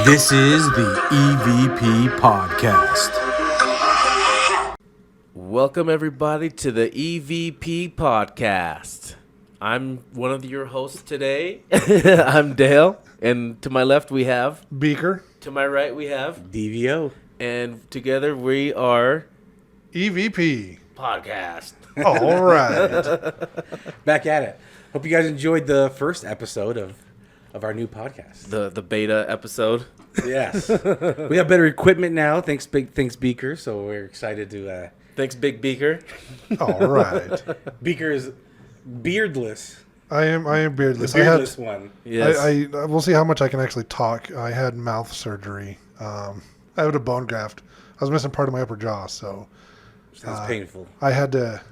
This is the EVP Podcast. Welcome, everybody, to the EVP Podcast. I'm one of your hosts today. I'm Dale. And to my left, we have Beaker. To my right, we have DVO. And together, we are EVP Podcast. All right. Back at it. Hope you guys enjoyed the first episode of our new podcast. The beta episode. Yes. We have better equipment now. Thanks Beaker. So we're excited to... Thanks, Big Beaker. All right. Beaker is beardless. I am beardless. The beardless one. Yes. I we'll see how much I can actually talk. I had mouth surgery. I had a bone graft. I was missing part of my upper jaw, so Sounds painful. I had to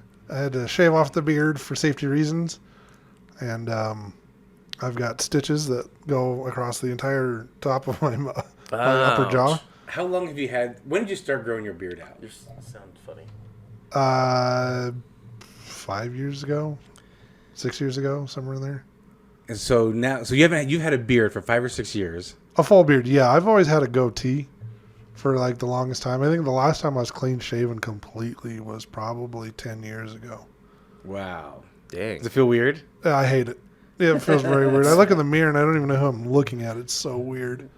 shave off the beard for safety reasons, and I've got stitches that go across the entire top of my upper jaw. How long have you had... When did you start growing your beard out? You sound funny. 5 years ago, 6 years ago, somewhere in there. And so now... So you've had a beard for 5 or 6 years. A full beard, yeah. I've always had a goatee for like the longest time. I think the last time I was clean shaven completely was probably 10 years ago. Wow. Dang. Does it feel weird? Yeah, I hate it. Yeah, it feels very weird. I look in the mirror and I don't even know who I'm looking at. It's so weird.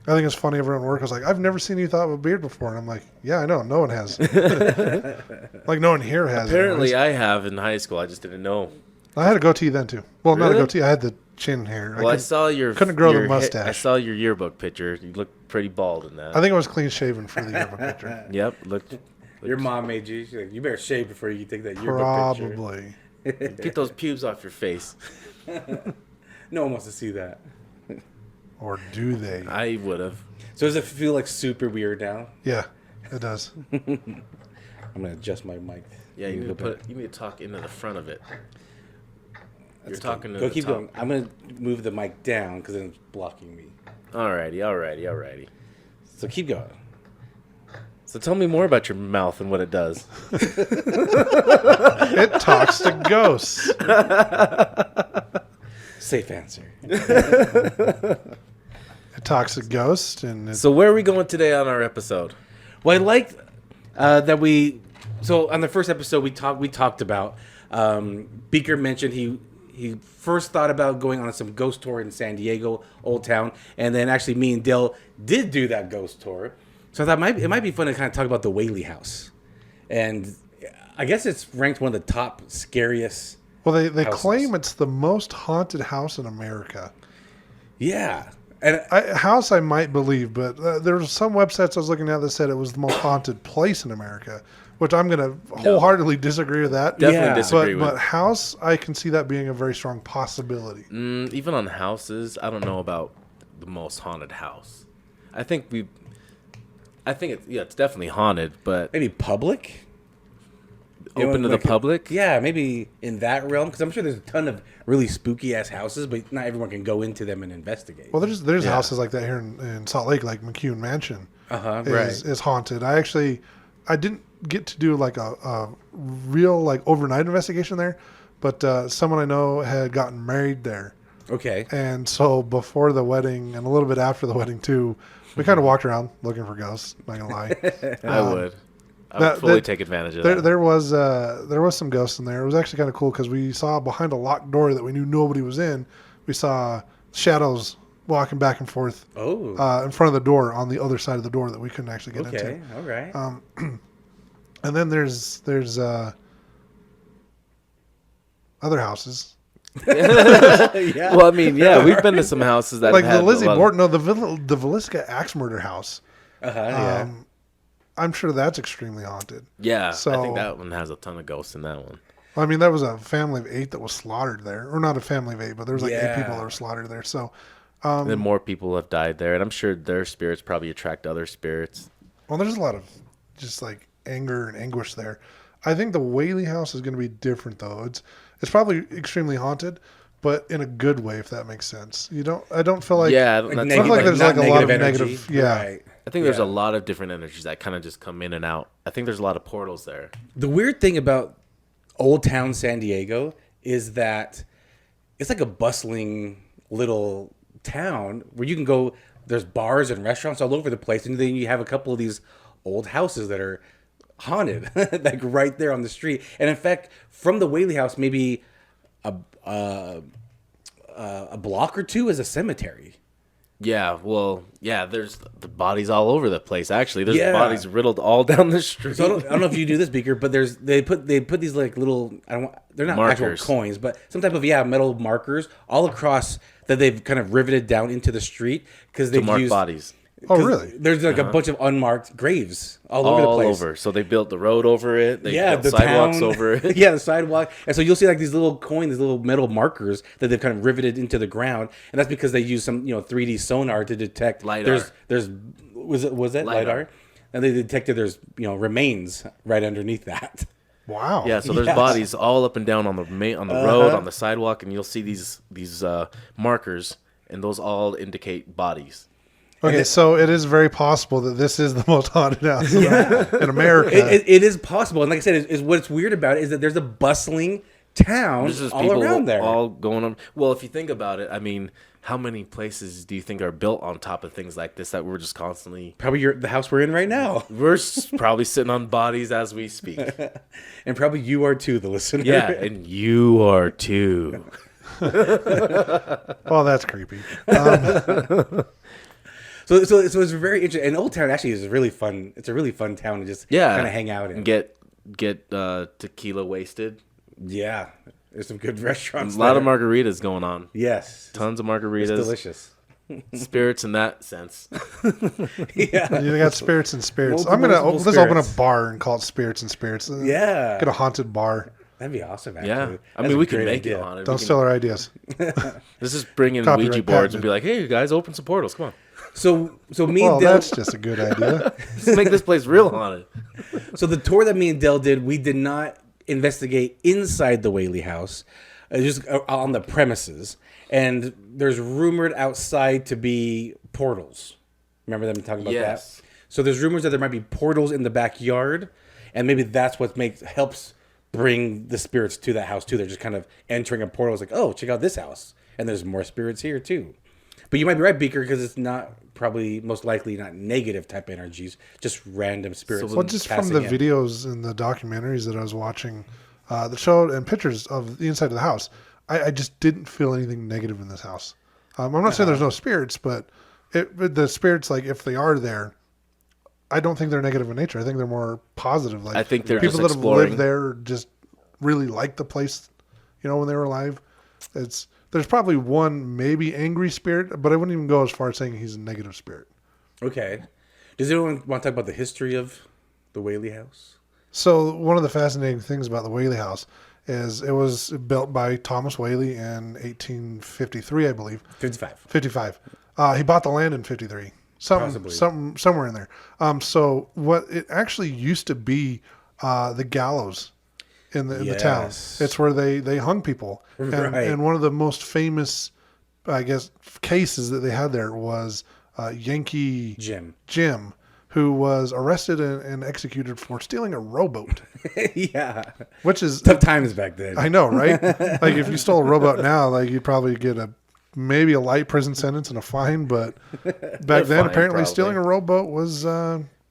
I think it's funny. Everyone at work was like, "I've never seen you without a beard before," and I'm like, "Yeah, I know. No one has. Like no one here has." Apparently, I have in high school. I just didn't know. I had a goatee then too. Well, not a Really? goatee. I had the chin hair. Well, I saw your... couldn't grow the your mustache. I saw your yearbook picture. You look pretty bald in that. I think I was clean shaven for the yearbook picture. Yep. Looked... Your mom made you... She's like, you better shave before you take that yearbook picture. Probably. Get those pubes off your face. No one wants to see that. Or do they? I would have. So does it feel like super weird now? Yeah, it does. I'm gonna adjust my mic. Yeah, you need to talk into the front of it. You're talking to Go the keep top. going. I'm gonna move the mic down because then it's blocking me. Alrighty. So keep going. So tell me more about your mouth and what it does. It talks to ghosts. Safe answer. It talks to ghosts, and So where are we going today on our episode? Well, I like that we. So on the first episode, we talked about Beaker mentioned he first thought about going on some ghost tour in San Diego, Old Town, and then actually me and Dale did do that ghost tour. So I thought it might be fun to kind of talk about the Whaley House, and I guess it's ranked one of the top scariest. well, they houses. claim it's the most haunted house in America. Yeah, and House I might believe, but there were some websites I was looking at that said it was the most haunted place in America, which I'm going to wholeheartedly disagree with that. Definitely Yeah. disagree with. But house, I can see that being a very strong possibility. Even on houses, I don't know about the most haunted house. I think it's definitely haunted, but maybe public. open to the public. Yeah, maybe in that realm, because I'm sure there's a ton of really spooky ass houses, but not everyone can go into them and investigate. Well, there's houses like that here in Salt Lake, like McCune Mansion is haunted. I didn't get to do like a real like overnight investigation there, but someone I know had gotten married there. Okay. And so before the wedding and a little bit after the wedding too, we kind of walked around looking for ghosts. Not gonna lie. I would fully take advantage of that. There was some ghosts in there. It was actually kind of cool because we saw behind a locked door that we knew nobody was in. We saw shadows walking back and forth. Oh. In front of the door on the other side of the door that we couldn't actually get into. Okay. All right. And then there's other houses. Yeah. Well, I mean, yeah, we've been to some houses that Like have the Lizzie a lot Borden, no, the Villisca axe murder house. Yeah. I'm sure that's extremely haunted. Yeah, So- I think that one has a ton of ghosts in that one. I mean, that was a family of 8 that was slaughtered there, or not a family of 8, but there was like 8 Yeah. people that were slaughtered there. So, And then more people have died there, and I'm sure their spirits probably attract other spirits. well, there's a lot of just like anger and anguish there. I think the Whaley House is going to be different though. It's probably extremely haunted, but in a good way, if that makes sense. I don't feel like Yeah, Like that's- I feel like there's not like a lot of energy. negative. Yeah. Right. I think there's Yeah. a lot of different energies that kind of just come in and out. I think there's a lot of portals there. The weird thing about Old Town San Diego is that it's like a bustling little town where you can go. There's bars and restaurants all over the place, and then you have a couple of these old houses that are haunted, like right there on the street. And in fact, from the Whaley House, maybe a block or two is a cemetery. Yeah, well, yeah, there's the bodies all over the place. Actually, there's bodies riddled all down the street. So I don't know if you do this, Beaker, but they put these like little they're not markers. Actual coins, but some type of metal markers all across that they've kind of riveted down into the street because they mark bodies. Oh, really? There's like a bunch of unmarked graves all over the place. All over. So they built the road over it. They built the sidewalks town, over it. Yeah, the sidewalk. And so you'll see like these little coins, these little metal markers that they've kind of riveted into the ground. And that's because they use some 3D sonar to detect. LiDAR. There's was that LiDAR? And they detected there's remains right underneath that. Wow. Yeah, so there's bodies all up and down on the road, on the sidewalk, and you'll see these markers, and those all indicate bodies. Okay, so it is very possible that this is the most haunted house in America. It is possible, and like I said, is what's weird about it is that there's a bustling town There's all people around there. all going on. Well, if you think about it, I mean, how many places do you think are built on top of things like this that we're just constantly? Probably the house we're in right now, We're probably sitting on bodies as we speak. and probably you are too, the listener. Yeah, and you are too. Well, that's creepy. So it's very interesting. And Old Town actually is really fun. It's a really fun town to just kind of hang out in. And get tequila wasted. Yeah, there's some good restaurants. A lot of margaritas going on. Yes, Tons of margaritas. it's delicious. Spirits in that sense. Yeah, You got spirits and spirits. Multiple Let's open a spirits. bar and call it Spirits and Spirits. Yeah. Get a haunted bar. That'd be awesome. Actually, Yeah, I That's mean a we could great make idea. it on it. Don't steal our ideas. Let's just bring in Copyright Ouija boards patented. and be like, "Hey, you guys, open some portals. Come on, So me Well, and Dell. that's just a good idea. let's make this place real haunted." So the tour that me and Dell did, we did not investigate inside the Whaley House, just on the premises. And there's rumored outside to be portals. Remember them talking about Yes. that? So there's rumors that there might be portals in the backyard, and maybe that's what helps bring the spirits to that house too. They're just kind of entering a portal. It's like, oh, check out this house, and there's more spirits here too. But you might be right, Beaker, because it's not probably most likely not negative type energies, just random spirits. Well, just from passing the in. videos and the documentaries that I was watching, that showed and pictures of the inside of the house, I just didn't feel anything negative in this house. I'm not saying there's no spirits, but the spirits, like if they are there, I don't think they're negative in nature. I think they're more positive. Like I think they're people just that have exploring. lived there just really like the place. When they were alive, there's probably one maybe angry spirit, but I wouldn't even go as far as saying he's a negative spirit. Okay. Does anyone want to talk about the history of the Whaley House? So one of the fascinating things about the Whaley House is it was built by Thomas Whaley in 1853, I believe. 55. He bought the land in 53. Possibly. Somewhere in there. So what it actually used to be, the gallows in the town. Yes. It's where they hung people. And, Right. and one of the most famous, I guess, cases that they had there was Yankee Jim. who was arrested and executed for stealing a rowboat. Yeah. Which is Tough times back then. I know, right? Like if you stole a rowboat now, like you'd probably get maybe a light prison sentence and a fine. But back then, fine, apparently probably. stealing a rowboat was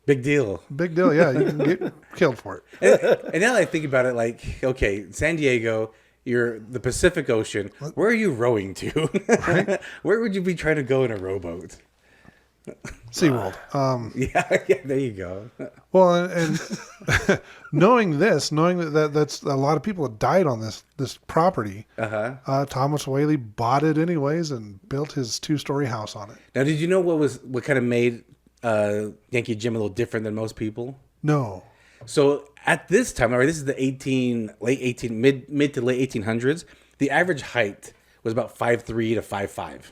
Big deal. big deal. Yeah, you can get killed for it. And now that I think about it, like, okay, San Diego, you're the Pacific Ocean. Where are you rowing to? Right? Where would you be trying to go in a rowboat? SeaWorld. Yeah, there you go. Well, and knowing that that's a lot of people that died on this property. Thomas Whaley bought it anyways and built his 2-story house on it. Now, did you know what kind of made Yankee Jim a little different than most people? No. So at this time, all right, this is the mid to late 1800s. The average height was about 5'3" to 5'5",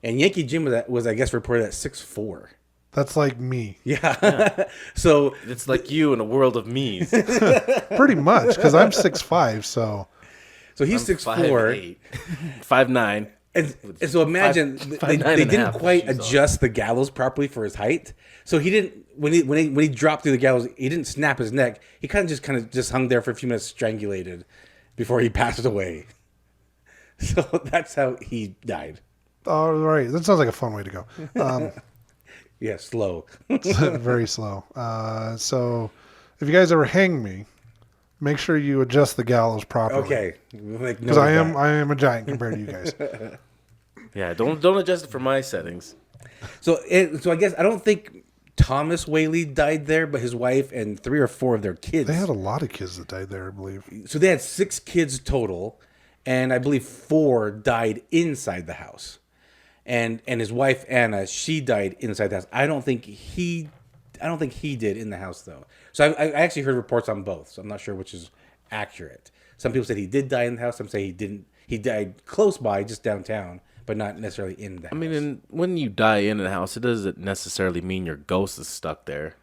and Yankee Jim was I guess reported at 6'4". That's like me. Yeah. So It's like you in a world of me's. Pretty much, because I'm 6'5", so... he's 6'4". 5'9". And so imagine five, nine they and a didn't half, quite shoes on. adjust the gallows properly for his height. So he didn't when he dropped through the gallows, he didn't snap his neck. He kind of just hung there for a few minutes strangulated before he passed away. So that's how he died. All right. That sounds like a fun way to go. Yeah, slow. Very slow. So if you guys ever hang me, make sure you adjust the gallows properly. Okay. Because I am a giant compared to you guys. Yeah, don't adjust it for my settings. So I guess I don't think Thomas Whaley died there, but his wife and 3 or 4 of their kids. They had a lot of kids that died there, I believe. So they had 6 kids total, and I believe 4 died inside the house. And his wife Anna, she died inside the house. I don't think he did in the house though. So I actually heard reports on both. So I'm not sure which is accurate. Some people said he did die in the house. Some say he didn't. He died close by, just downtown, but not necessarily in the house. I mean, when you die in a house, it doesn't necessarily mean your ghost is stuck there.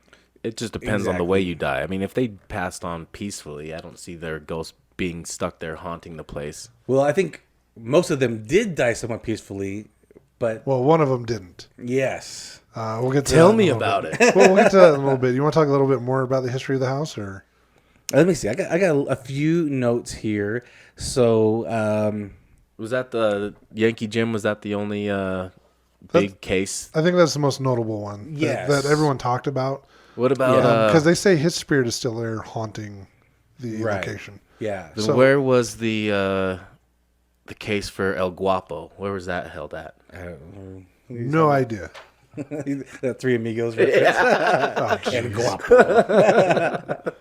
It just depends on the way you die. I mean, if they passed on peacefully, I don't see their ghost being stuck there haunting the place. Well, I think most of them did die somewhat peacefully, but Well, one of them didn't. yes. We'll get to Tell that in me a little about bit. it. We'll get to that in a little bit. You want to talk a little bit more about the history of the house, or? Let me see. I got a few notes here. So Was that the Yankee Jim? Was that the only big case? I think that's the most notable one. Yes. That everyone talked about. What about Because they say his spirit is still there haunting the Right. location. yeah. So- where was the case for El Guapo? Where was that held at? No idea. The Three Amigos reference. Oh, And jeez. Guapo.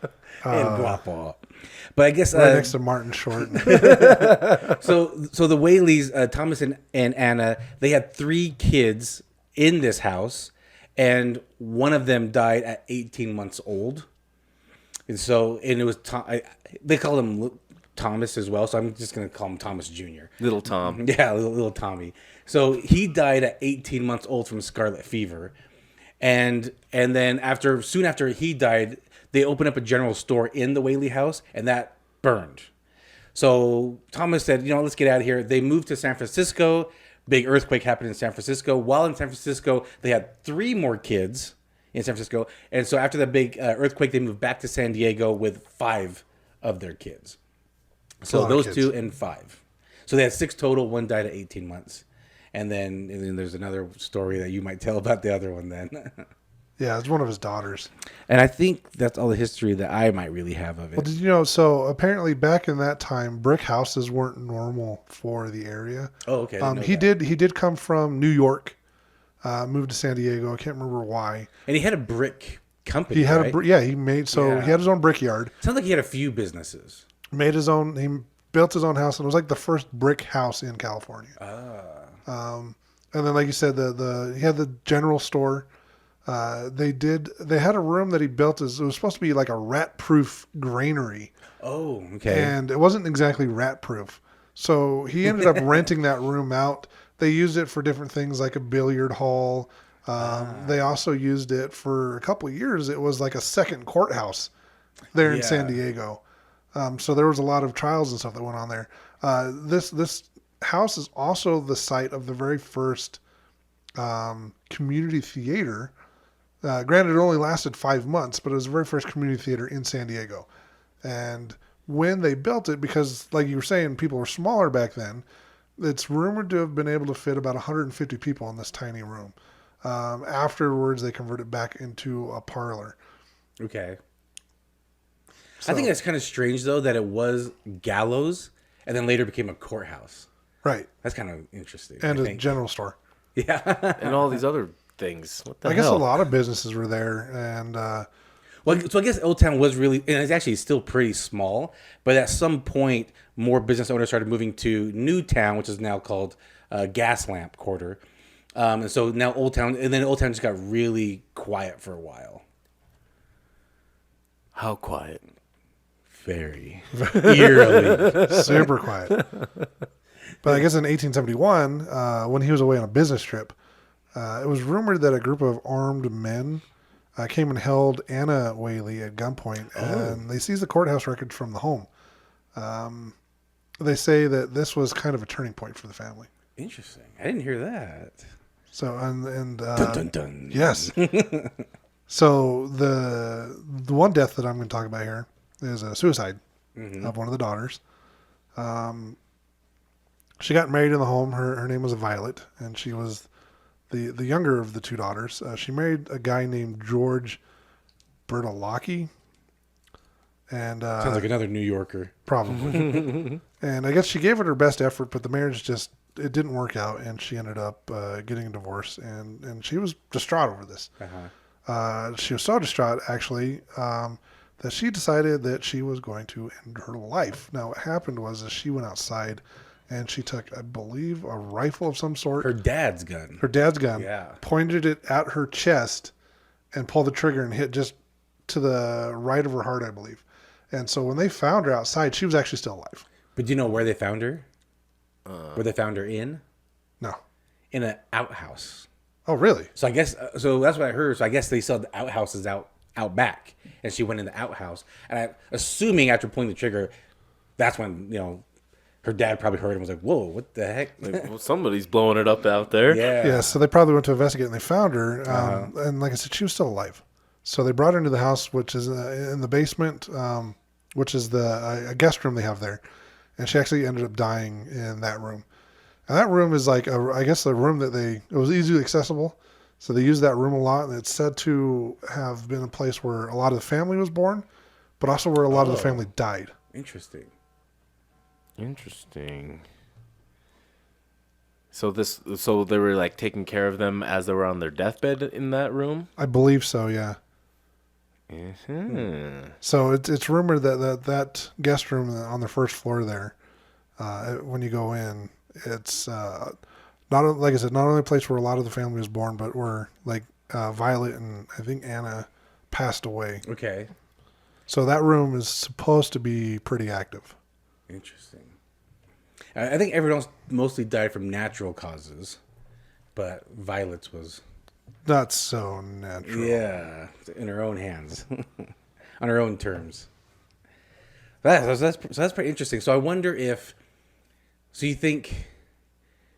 And Guapo. But I guess Right next to Martin Short. so the Whaleys, Thomas and Anna, they had 3 kids in this house, and one of them died at 18 months old. And it was they called him Thomas as well, so I'm just gonna call him Thomas Jr. Little Tom. Yeah, little Tommy. So he died at 18 months old from scarlet fever, and then soon after he died, they opened up a general store in the Whaley house, and that burned. So Thomas said, let's get out of here. They moved to San Francisco. Big earthquake happened in San Francisco. While in San Francisco, they had 3 more kids in San Francisco, and so after the big earthquake, they moved back to San Diego with 5 of their kids. So lot of those kids. 2 and 5. So they had 6 total. 1 died at 18 months. And then there's another story that you might tell about the other one then. Yeah, it's one of his daughters. And I think that's all the history that I might really have of it. Well, did you know? So apparently, back in that time, brick houses weren't normal for the area. Oh, okay. I didn't know He that. did come from New York, moved to San Diego. I can't remember why. And he had a brick company. He had right? he made Yeah. he had his own brickyard. Sounds like he had a few businesses. Made his own. He built his own house, and it was like the first brick house in California. And then, like you said, he had the general store. They had a room that he built it was supposed to be like a rat-proof granary, Oh, okay. and it wasn't exactly rat-proof. So he ended up renting that room out. They used it for different things like a billiard hall. They also used it for a couple of years. It was like a second courthouse there in San Diego. So there was a lot of trials and stuff that went on there. This house is also the site of the very first community theater. Granted, it only lasted 5 months, but it was the very first community theater in San Diego. And when they built it, because like you were saying, people were smaller back then, it's rumored to have been able to fit about 150 people in this tiny room. Afterwards, they converted it back into a parlor. Okay. I think that's kind of strange, though, that it was gallows and then later became a courthouse. Right. That's kind of interesting. And I a think. general store. Yeah. And all these other things. What the I hell? guess a lot of businesses were there. And Well, so I guess Old Town was really, and it's actually still pretty small, but at some point, more business owners started moving to New Town, which is now called Gaslamp Quarter. And so now Old Town, and then Old Town just got really quiet for a while. How quiet? Very eerily. super quiet. But I guess in 1871, when he was away on a business trip, it was rumored that a group of armed men came and held Anna Whaley at gunpoint, and they seized the courthouse records from the home. They say that this was kind of a turning point for the family. Interesting. I didn't hear that. So and Dun, dun, dun. yes. So the one death that I'm going to talk about here is a suicide of one of the daughters. She got married in the home. Her name was Violet, and she was the younger of the two daughters. She married a guy named George Bertolacchi. And Sounds like another New Yorker. Probably. And I guess she gave it her best effort, but the marriage it didn't work out, and she ended up getting a divorce, and she was distraught over this. She was so distraught, actually, that she decided that she was going to end her life. Now, what happened was she went outside, and she took, I believe, a rifle of some sort. Her dad's gun. Yeah. Pointed it at her chest and pulled the trigger and hit just to the right of her heart, I believe. And so when they found her outside, she was actually still alive. But do you know where they found her? Where they found her in? No. In an outhouse. Oh, really? So I guess so. That's what I heard. So I guess they saw the outhouses out back, and she went in the outhouse. And I'm assuming after pulling the trigger, that's when her dad probably heard and was like, "Whoa, what the heck?" Like, well, somebody's blowing it up out there. Yeah. So they probably went to investigate, and they found her. And like I said, she was still alive. So they brought her into the house, which is in the basement, which is a guest room they have there. And she actually ended up dying in that room. And that room is like, I guess the room that it was easily accessible. So they used that room a lot. And it's said to have been a place where a lot of the family was born, but also where a lot of the family died. Interesting. So they were like taking care of them as they were on their deathbed in that room? I believe so, yeah. Mm-hmm. So it's rumored that guest room on the first floor there, when you go in, it's like I said, not only a place where a lot of the family was born, but where like Violet and I think Anna passed away. Okay. So that room is supposed to be pretty active. Interesting. I think everyone else mostly died from natural causes, but Violet's was not so natural. Yeah, in her own hands, on her own terms. That's pretty interesting. So I wonder if, so you think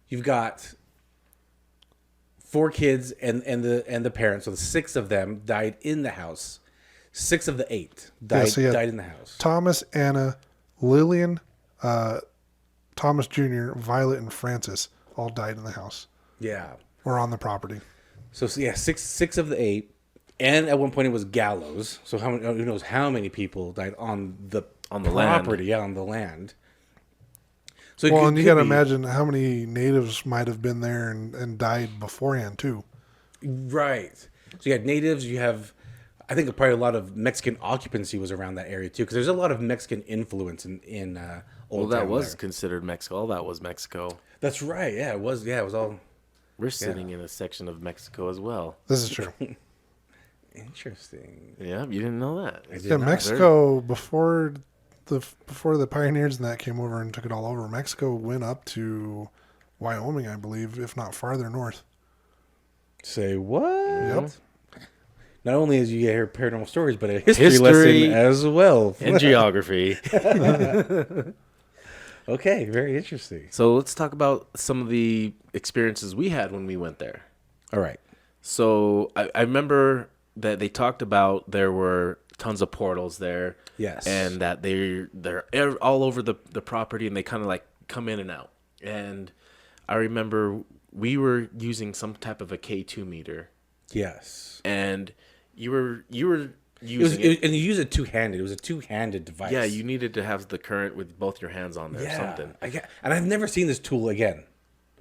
you've got 4 kids and the parents, so the 6 of them died in the house. 6 of the 8 died in the house. Thomas, Anna, Lillian, Thomas Jr., Violet, and Francis all died in the house. Yeah. Or on the property. So yeah, six of the 8, and at one point it was gallows. So who knows how many people died on the property, land. On the land. So and you got to imagine how many natives might have been there and died beforehand too. Right. So you had natives. You have, I think probably a lot of Mexican occupancy was around that area too, because there's a lot of Mexican influence in Old Town. That was there. Considered Mexico. All that was Mexico. That's right. Yeah, it was. Yeah, it was all. We're sitting in a section of Mexico as well. This is true. Interesting. Yeah, you didn't know that. Yeah, Mexico before the pioneers and that came over and took it all over. Mexico went up to Wyoming, I believe, if not farther north. Say what? Yep. Not only as you hear paranormal stories, but a history lesson as well. And geography. Okay, very interesting. So let's talk about some of the experiences we had when we went there. All right. So I remember that they talked about there were tons of portals there. Yes. And that they're all over the property, and they kind of like come in and out. And I remember we were using some type of a K2 meter. Yes. And you were using it. And you use it two-handed. It was a two-handed device. Yeah, you needed to have the current with both your hands on there or something. And I've never seen this tool again.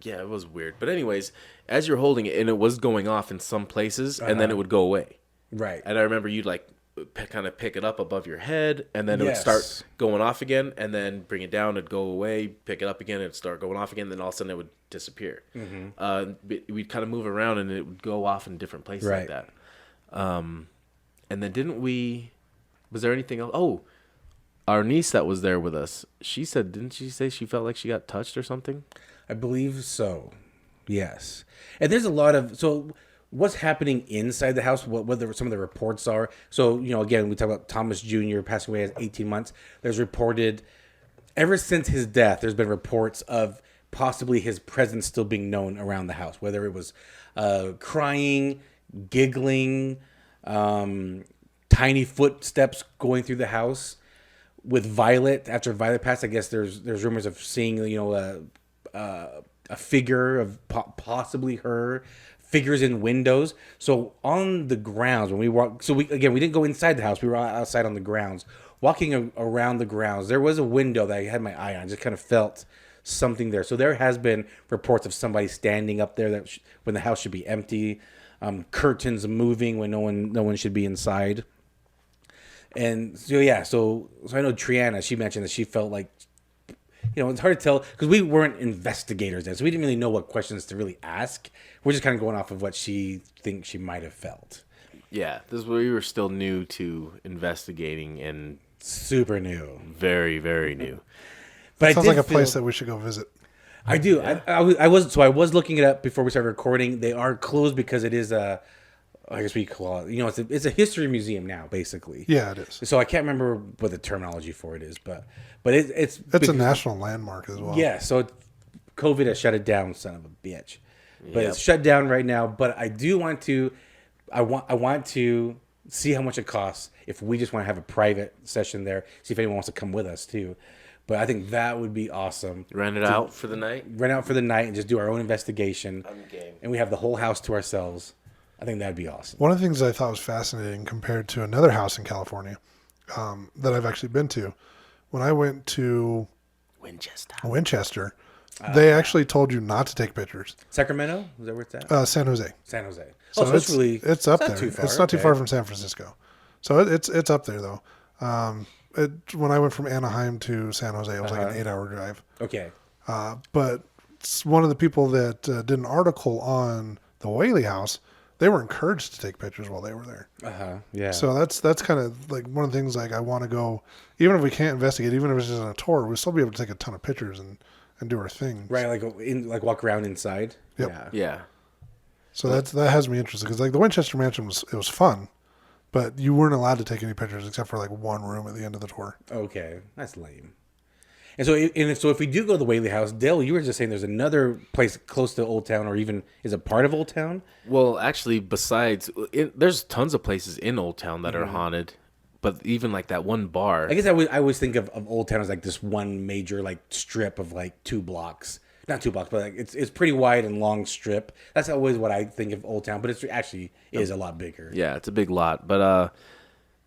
Yeah, it was weird. But anyways, as you're holding it, and it was going off in some places, and then it would go away. Right. And I remember you'd like kind of pick it up above your head, and then it would start going off again, and then bring it down, it'd go away, pick it up again, it'd start going off again, then all of a sudden it would disappear. Mm-hmm. We'd kind of move around, and it would go off in different places like that. And then was there anything else? Oh, our niece that was there with us, didn't she say she felt like she got touched or something? I believe so. Yes. And there's a lot of, so what's happening inside the house, what some of the reports are. So, again, we talk about Thomas Jr. passing away at 18 months. There's reported, ever since his death, there's been reports of possibly his presence still being known around the house, whether it was crying, giggling, tiny footsteps going through the house. With Violet, after Violet passed, I guess there's rumors of seeing, a figure of possibly her, figures in windows. So on the grounds when we walk, we didn't go inside the house. We were outside on the grounds, walking around the grounds. There was a window that I had my eye on. I just kind of felt something there. So there has been reports of somebody standing up there when the house should be empty, curtains moving when no one should be inside. And so I know Triana, she mentioned that she felt like, it's hard to tell because we weren't investigators then, so we didn't really know what questions to really ask. We're just kind of going off of what she thinks she might have felt. Yeah, we were still new to investigating and super new, very, very new. But it sounds like a place that we should go visit. I do. Yeah. I was looking it up before we started recording. They are closed because it is I guess we call it, it's a history museum now, basically. Yeah, it is. So I can't remember what the terminology for it is, but it's a national landmark as well. Yeah, so COVID has shut it down, son of a bitch. But it's shut down right now. But I do want to, I want to see how much it costs if we just want to have a private session there. See if anyone wants to come with us too. But I think that would be awesome. Rent out for the night and just do our own investigation. I'm game. And we have the whole house to ourselves. I think that'd be awesome. One of the things I thought was fascinating compared to another house in California that I've actually been to, when I went to Winchester, they actually told you not to take pictures. Sacramento? Is that where it's at? San Jose. San Jose. So it's up there. It's not too far from San Francisco. So it's up there though. When I went from Anaheim to San Jose, it was like an 8-hour drive. Okay. But one of the people that did an article on the Whaley House, they were encouraged to take pictures while they were there. Yeah. So that's kind of like one of the things, like I want to go, even if we can't investigate, even if it's just on a tour, we'll still be able to take a ton of pictures and do our thing. Right, like walk around inside. Yep. Yeah. So that has me interested because like the Winchester Mansion was fun, but you weren't allowed to take any pictures except for like one room at the end of the tour. Okay, that's lame. And so if we do go to the Whaley House, Dale, you were just saying there's another place close to Old Town, or even is it part of Old Town? Well, actually, there's tons of places in Old Town that are haunted, but even like that one bar. I guess I always think of Old Town as like this one major like strip of like 2 blocks. Not 2 blocks, but like it's pretty wide and long strip. That's always what I think of Old Town, but it's actually is a lot bigger. Yeah, it's a big lot, but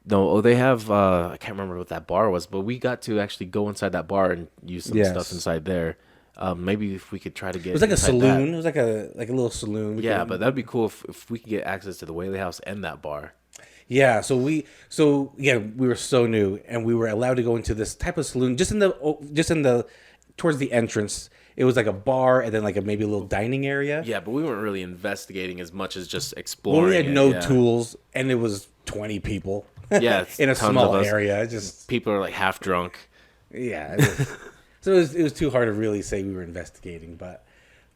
no, they have, I can't remember what that bar was, but we got to actually go inside that bar and use some stuff inside there. Maybe if we could try to get it was like a saloon. That. It was like a little saloon. But that'd be cool if we could get access to the Whaley House and that bar. Yeah, so we were so new, and we were allowed to go into this type of saloon just in the towards the entrance. It was like a bar and then like maybe a little dining area. Yeah, but we weren't really investigating as much as just exploring. Well, we had no tools, and it was 20 people. Yeah, in a small area. Just people are like half drunk. Yeah, so it was too hard to really say we were investigating, but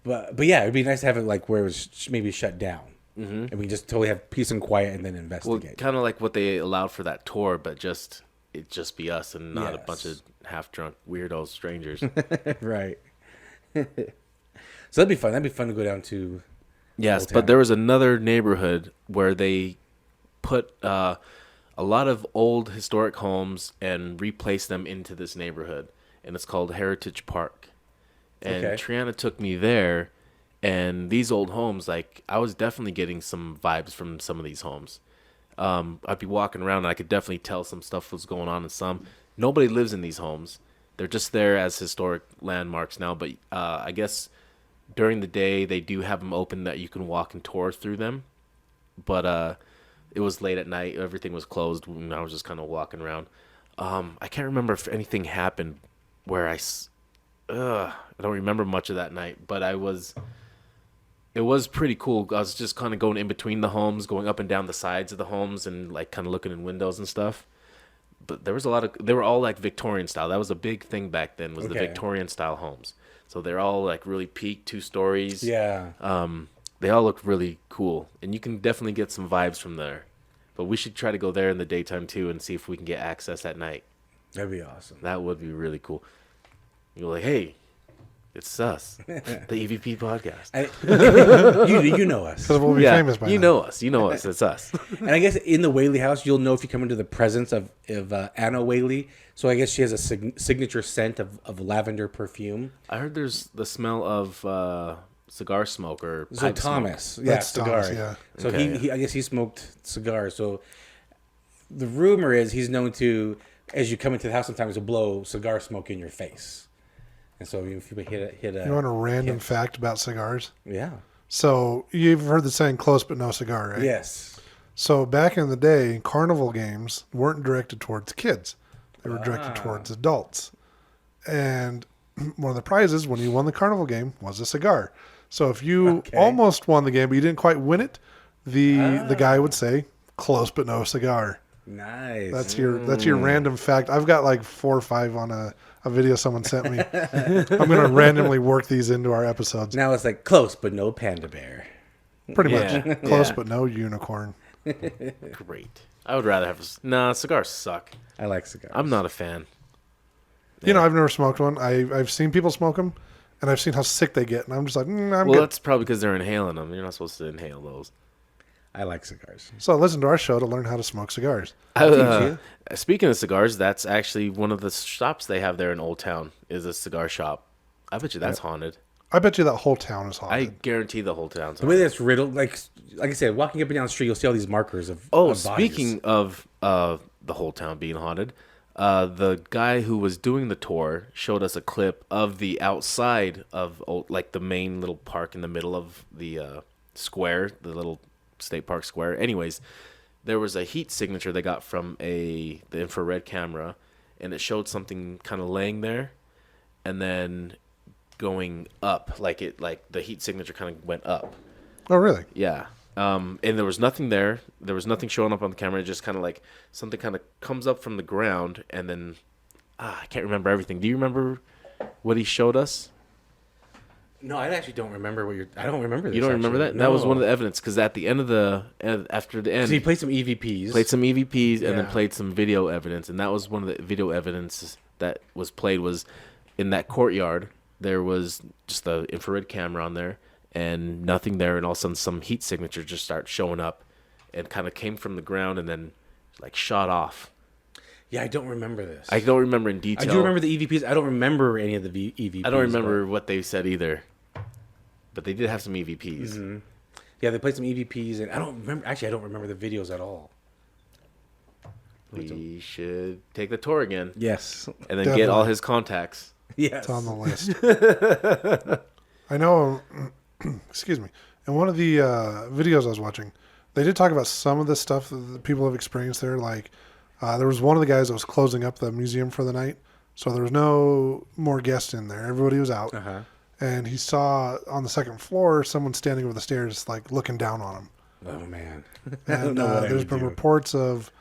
yeah, it'd be nice to have it like where it was maybe shut down, and we just totally have peace and quiet and then investigate. Well, kind of like what they allowed for that tour, but it just be us and not a bunch of half drunk weirdos, strangers. Right. So that'd be fun. That'd be fun to go down to. Yes, but there was another neighborhood where they put a lot of old historic homes and replaced them into this neighborhood, and it's called Heritage Park. And Triana took me there, and these old homes, like I was definitely getting some vibes from some of these homes. I'd be walking around and I could definitely tell some stuff was going on in some. Nobody lives in these homes. They're just there as historic landmarks now, but I guess during the day they do have them open that you can walk and tour through them. But it was late at night. Everything was closed, and I was just kind of walking around. I can't remember if anything happened where I don't remember much of that night, but it was pretty cool. I was just kind of going in between the homes, going up and down the sides of the homes, and like kind of looking in windows and stuff. But there was they were all like Victorian style. That was a big thing back then, was the Victorian style homes. So they're all like really peaked, 2 stories. Yeah. They all look really cool, and you can definitely get some vibes from there. But we should try to go there in the daytime too and see if we can get access at night. That'd be awesome. That would be really cool. You're like, hey, It's us, the EVP podcast. You know us. Because we'll be famous by you now. know us. You know us. It's us. And I guess in the Whaley house, you'll know if you come into the presence of Anna Whaley. So I guess she has a signature scent of lavender perfume. I heard there's the smell of cigar smoke or So pipe Thomas, smoke. yeah, That's cigar. Thomas, yeah. So Okay. he I guess he smoked cigars. So the rumor is he's known to, as you come into the house, sometimes he'll blow cigar smoke in your face. And so if you hit a You want a random fact about cigars? yeah. So you've heard the saying "close but no cigar," right? Yes. So back in the day, carnival games weren't directed towards kids; they were directed towards adults. And one of the prizes when you won the carnival game was a cigar. So if you almost won the game but you didn't quite win it, the guy would say "close but no cigar." Nice. That's your random fact. I've got like 4 or 5 on a video someone sent me. I'm going to randomly work these into our episodes. Now it's like close but no panda bear. Pretty Yeah. much close Yeah. but no unicorn. Great. I would rather have. Cigars suck. I like cigars. I'm not a fan. You know, I've never smoked one. I've seen people smoke them, and I've seen how sick they get, and I'm just like, I'm Well, good. that's probably because they're inhaling them. You're not supposed to inhale those. I like cigars. So listen to our show to learn how to smoke cigars. Speaking of cigars, that's actually one of the shops they have there in Old Town is a cigar shop. I bet you that's haunted. I bet you that whole town is I haunted. guarantee the whole town's The way haunted. that's riddled, like I said, walking up and down the street, you'll see all these markers of Oh, of bodies. speaking of the whole town being haunted, the guy who was doing the tour showed us a clip of the outside of like the main little park in the middle of the square, the little state park square. Anyways, there was a heat signature they got from the infrared camera, and it showed something kind of laying there, and then going up, like the heat signature kind of went up. Oh, really? Yeah. And there was nothing there. There was nothing showing up on the camera. It just kind of like something kind of comes up from the ground, and then I can't remember everything. Do you remember what he showed us? No, I actually don't remember what you're. I don't remember this. You don't remember that? No. That was one of the evidence because at the end of after the end, So he played some EVPs. played some EVPs and then Yeah. played some video evidence, and that was one of the video evidence that was played was in that courtyard. There was just the infrared camera on there and nothing there, and all of a sudden some heat signature just started showing up and kind of came from the ground and then like shot off. Yeah, I don't remember this. I don't remember in I detail. do remember the EVPs. I don't remember any of the EVPs. I don't remember what they said either, but they did have some EVPs. Mm-hmm. Yeah, they played some EVPs, and I don't remember. Actually, I don't remember the videos at all. We should take the tour again Yes. and then Definitely. get all his contacts. Yes. It's on the list. I know, excuse me, in one of the videos I was watching, they did talk about some of the stuff that the people have experienced there. Like, there was one of the guys that was closing up the museum for the night, so there was no more guests in there. Everybody was out. Uh-huh. And he saw on the second floor someone standing over the stairs, like looking down on him. Oh man. And know what I there's would been do. reports of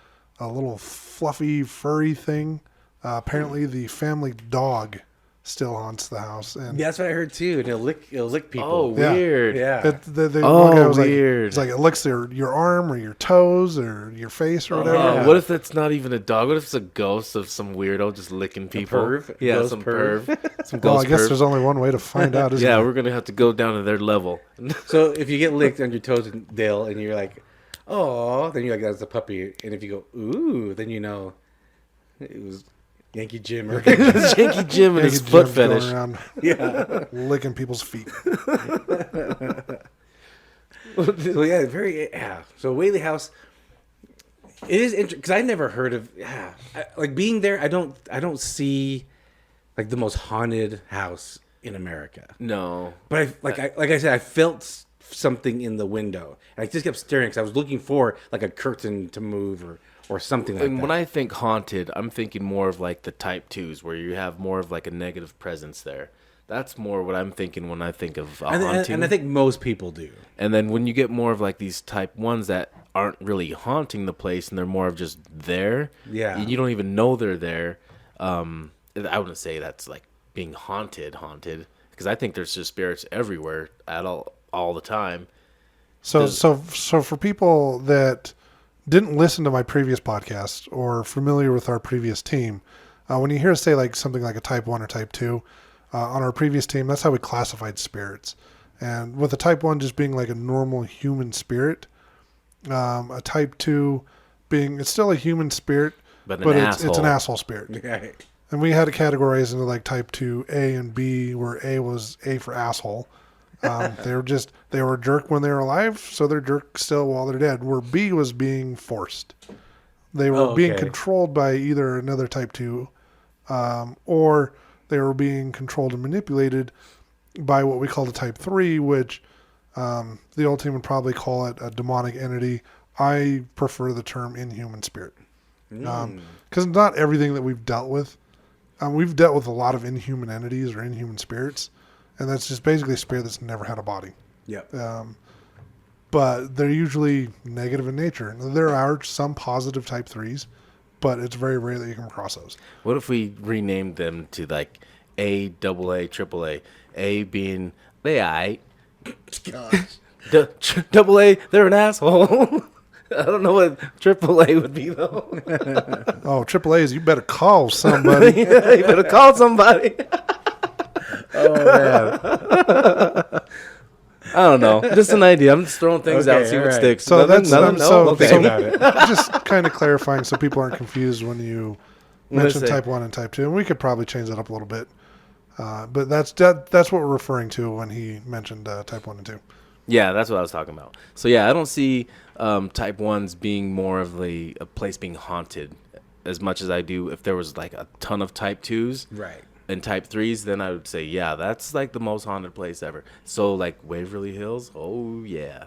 a little fluffy, furry thing. Apparently, the family dog still haunts the house. And Yeah, that's what I heard too. And it'll lick people. Oh, Yeah. weird. yeah. the Oh, one guy was weird. like, it's like it licks your arm or your toes or your face or whatever. Oh, what if that's not even a dog? What if it's a ghost of some weirdo just licking people? perv? Yeah, Ghost some perv. perv. Some Well, I ghost guess perv. there's only one way to find out, isn't Yeah, there? we're gonna have to go down to their level. So if you get licked on your toes, Dale, and you're like, "Oh," then you're like, "That's a puppy." And if you go, "Ooh," then you know it was Yankee Jim or Yankee Jim and his Jim's foot going fetish. around yeah. licking people's feet. So yeah, So Whaley House, it is interesting because I never heard of like being there. I don't see like the most haunted house in America. No, But like I said, I felt something in the window, and I just kept staring because I was looking for like a curtain to move or something like and that. when I think haunted, I'm thinking more of like the type 2s where you have more of like a negative presence there. That's more what I'm thinking when I think of haunting. and I think most people do. And then when you get more of like these type 1s that aren't really haunting the place and they're more of just there, Yeah. you don't even know they're there. I wouldn't say that's like being haunted, because I think there's just spirits everywhere at all the time. So for people that didn't listen to my previous podcast or familiar with our previous team, when you hear us say like something like a type 1 or type 2, on our previous team, that's how we classified spirits. And with a type 1 just being like a normal human spirit, a type 2 being, it's still a human spirit, but it's an asshole spirit. Right. And we had it categorized into like type 2 A and B, where A was A for asshole. They were a jerk when they were alive, so they're jerk still while they're dead. Where B was being forced. They were being controlled by either another type 2, or they were being controlled and manipulated by what we call the type 3, which the old team would probably call it a demonic entity. I prefer the term inhuman spirit. Because not everything that we've dealt with, we've dealt with a lot of inhuman entities or inhuman spirits, and that's just basically a spirit that's never had a body. Yep. But they're usually negative in nature. There are some positive type 3s, but it's very rare that you come across those. What if we renamed them to like A, AA, AAA? A being they aight. Gosh. AA, they're an asshole. I don't know what AAA would be though. Oh, AAA is you better call somebody. Yeah, you better call somebody. Oh man. I don't know. Just an idea. I'm just throwing things out, see what sticks. So that's it. Just kind of clarifying so people aren't confused when you mention type 1 and type 2. And we could probably change that up a little bit. But that's what we're referring to when he mentioned type 1 and 2. Yeah, that's what I was talking about. So yeah, I don't see type 1s being more of a place being haunted as much as I do if there was like a ton of type 2s. Right. And type 3s, then I would say, yeah, that's like the most haunted place ever. So like Waverly Hills, oh yeah.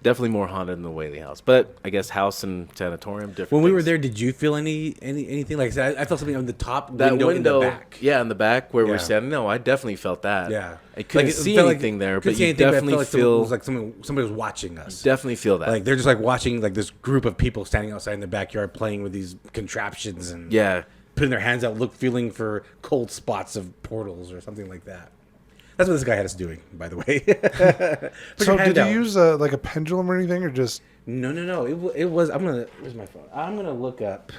Definitely more haunted than the Whaley House. But I guess house and sanatorium, different When we things. were there, did you feel anything like that? I felt something on the top That window in the back. Yeah, in the back where Yeah. we're standing. No, I definitely felt that. Yeah. I couldn't Like, it see felt like- anything there, couldn't but see you anything, but I definitely felt like feel... it was like somebody was watching us. Definitely feel that. Like they're just like watching like this group of people standing outside in the backyard playing with these contraptions and yeah. putting their hands out, feeling for cold spots of portals or something like that. That's what this guy had us doing, by the way. Put So your hand did you out. use like a pendulum or anything, or just... No. It was. Where's my phone? I'm gonna look up.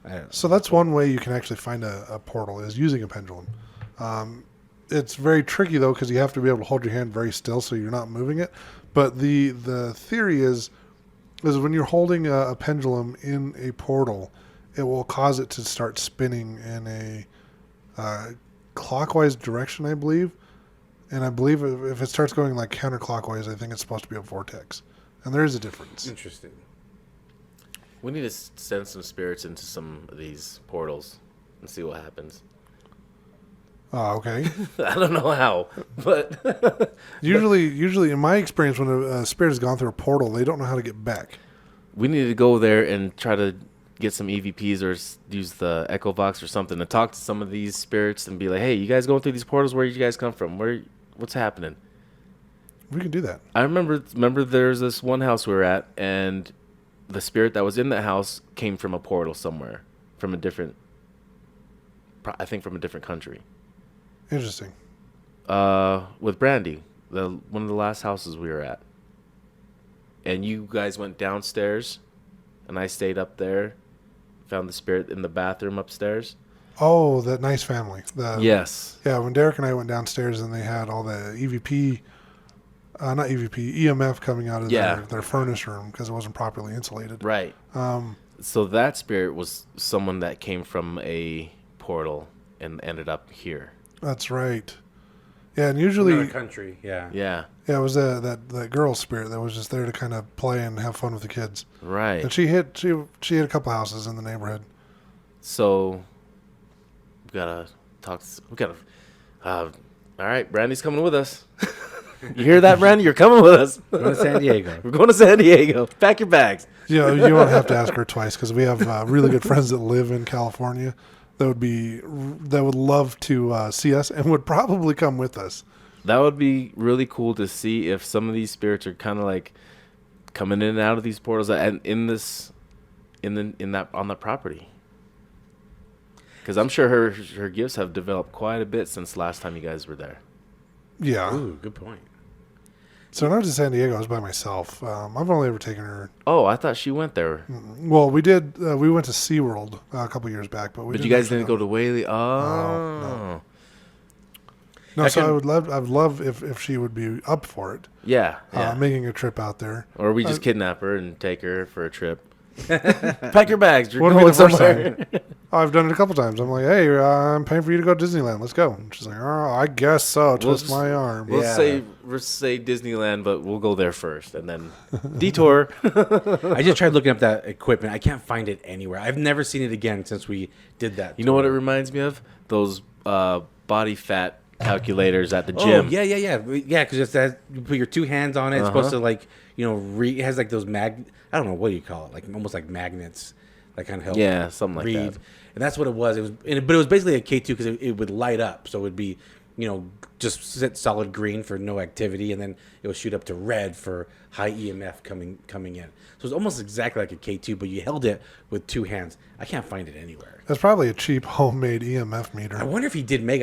I don't know. So that's one way you can actually find a portal, is using a pendulum. It's very tricky, though, because you have to be able to hold your hand very still so you're not moving it. But the theory is when you're holding a pendulum in a portal, it will cause it to start spinning in a clockwise direction, I believe. And I believe if it starts going like counterclockwise, I think it's supposed to be a vortex. And there is a difference. Interesting. We need to send some spirits into some of these portals and see what happens. Okay. I don't know how, but... Usually, in my experience, when a spirit has gone through a portal, they don't know how to get back. We need to go there and try to get some EVPs or use the Echo Box or something to talk to some of these spirits and be like, hey, you guys going through these portals? Where did you guys come from? What's happening? We can do that. I remember there's this one house we were at, and the spirit that was in that house came from a portal somewhere, from a different country. Interesting. With Brandy, one of the last houses we were at. And you guys went downstairs, and I stayed up there, found the spirit in the bathroom upstairs. Oh, that nice family. Yes. Yeah, when Derek and I went downstairs and they had all the EMF coming out of their furnace room because it wasn't properly insulated. Right. So that spirit was someone that came from a portal and ended up here. That's right. Yeah, and usually... Another country, yeah. Yeah. Yeah, it was that girl spirit that was just there to kind of play and have fun with the kids. Right. And she hit a couple houses in the neighborhood. So we gotta talk. All right, Brandy's coming with us. You hear that, Brandy? You're coming with us. We're going to San Diego. We're going to San Diego. Pack your bags. You won't have to ask her twice because we have really good friends that live in California that would love to see us and would probably come with us. That would be really cool to see if some of these spirits are kind of like coming in and out of these portals and on the property. Because I'm sure her gifts have developed quite a bit since last time you guys were there. Yeah. Ooh, good point. So when I was in San Diego, I was by myself. I've only ever taken her. Oh, I thought she went there. Well, we did. We went to SeaWorld a couple years back, but But you guys didn't go to Whaley? Oh. No. No, so I'd love if she would be up for it. Yeah. Making a trip out there. Or we just kidnap her and take her for a trip. Pack your bags. You're What'll be going the first somewhere. I've done it a couple times. I'm like, hey, I'm paying for you to go to Disneyland. Let's go. And she's like, oh, I guess so. Twist my arm. We'll say Disneyland, but we'll go there first and then detour. I just tried looking up that equipment. I can't find it anywhere. I've never seen it again since we did that. You know what it reminds me of? Those body fat calculators at the gym. Oh, yeah. Because it's that you put your two hands on it. It's supposed to it has like those I don't know, what do you call it? Like almost like magnets that kind of help. Yeah, something like that. And that's what it was. But it was basically a K2 because it would light up. So it would be, just sit solid green for no activity, and then it would shoot up to red for high EMF coming in. So it's almost exactly like a K2, but you held it with two hands. I can't find it anywhere. That's probably a cheap homemade EMF meter. I'm wondering if he did make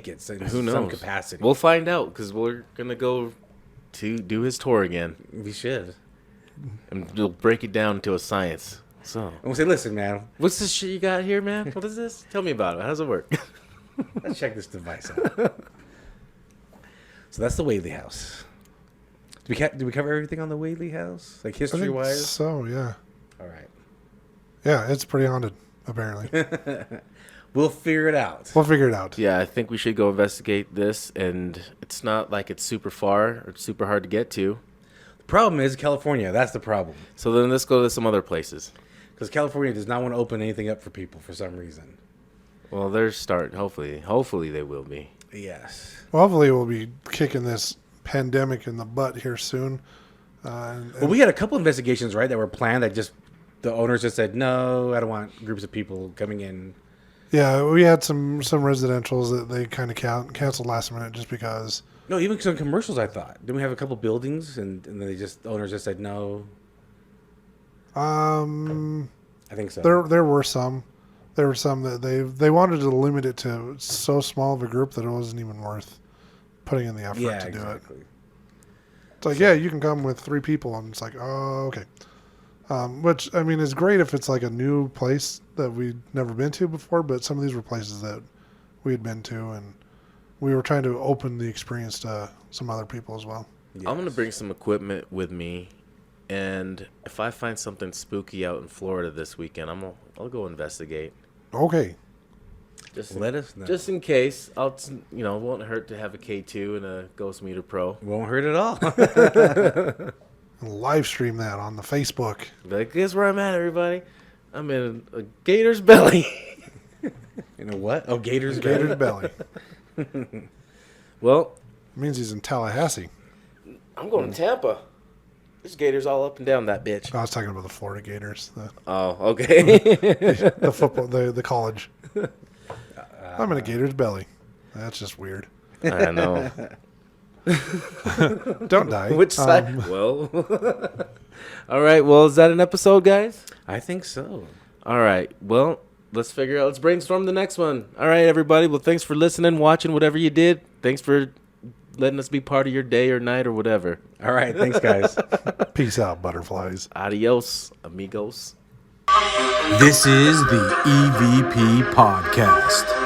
it in Who knows? some capacity. We'll find out because we're going to go to do his tour again. We should. And we'll break it down to a science. So And we'll say, listen, man, what's this shit you got here, man? What is this? Tell me about it. How does it work? let's check this device out. So that's the Whaley House. Did we cover everything on the Whaley House? Like history-wise? So, yeah. All right. Yeah, it's pretty haunted, apparently. We'll figure it out. We'll figure it out. Yeah, I think we should go investigate this. And it's not like it's super far or super hard to get to. The problem is California. That's the problem. So then let's go to some other places. Because California does not want to open anything up for people for some reason. Well, they're starting. Hopefully they will be. Yes. Well, hopefully we'll be kicking this pandemic in the butt here soon. Well, we had a couple investigations, right, that were planned that just the owners just said, no, I don't want groups of people coming in. Yeah, we had some residentials that they kind of canceled last minute just because. No, even some commercials, I thought. Didn't we have a couple buildings and then the owners just said no? I think so. There were some. There were some that they wanted to limit it to so small of a group that it wasn't even worth putting in the effort to do it. It's like, you can come with 3 people, and it's like, oh, okay. Which, I mean, is great if it's like a new place that we'd never been to before, but some of these were places that we had been to, and we were trying to open the experience to some other people as well. Yes. I'm going to bring some equipment with me, and if I find something spooky out in Florida this weekend, I'll go investigate. Okay. Just let us know. Just in case, it won't hurt to have a K2 and a Ghost Meter Pro. Won't hurt at all. Live stream that on the Facebook. Be like, guess where I'm at, everybody? I'm in a gator's belly. You know what? Oh, gator's belly. Well, it means he's in Tallahassee. I'm going to Tampa. There's gators all up and down that bitch. I was talking about the Florida Gators. Oh, okay. The football, the college. I'm in a gator's belly. That's just weird. I know. Don't die. Which side? Well. All right. Well, is that an episode, guys? I think so. All right. Well, let's figure out. Let's brainstorm the next one. All right, everybody. Well, thanks for listening, watching, whatever you did. Thanks for letting us be part of your day or night or whatever. All right. Thanks, guys. Peace out, butterflies. Adios, amigos. This is the EVP Podcast.